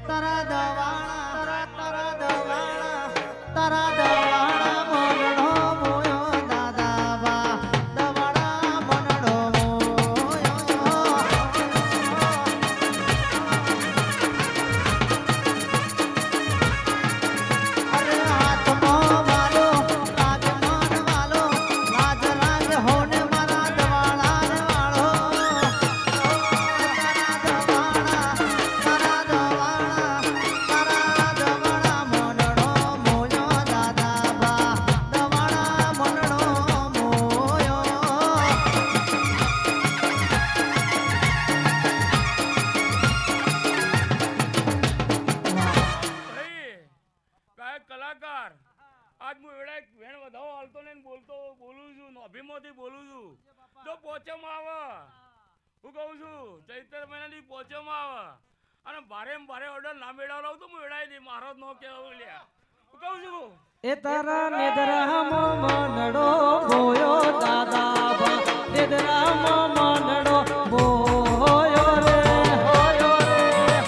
તારા દવાણા તારા દવાણા તારા દવાણા મનડો મોયો દાદા બા દવાણા મનડો મોયો અરે હાથમાં વાલો લાગે મન વાલો લાજ લાગે હોને મારા દવાણા રે વાળો તારા દવાણા મનડો મોયો દાદા બા દવાણા મનડો મોયો ભાઈ ગાયક કલાકાર આજ હું એવડા એક વેણ વધાવો હાલતો ને બોલું છું નોભીમાંથી બોલું છું જો પોચેમાં આવે હું કહું છું ચૈત્ર મહિનાની પોચેમાં આવે અને ભારે ઓર્ડર ના મેળવડાવું તો હું એવડાવી દઈ મારો જ નો કહેવું લ્યા હું કહું છું એ તારા નિદ્રામો મનડો મોયો દાદા બા નિદ્રામો મનડો મોયો રે હોયો રે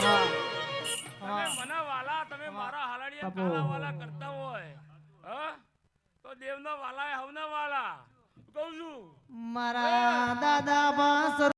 તમે મને વાલા તમે મારા હાલાડિયા કાળા વાલા કરતા હોય હા તો દેવના વાલા હવના વાલા કહું છું મારા દાદા બા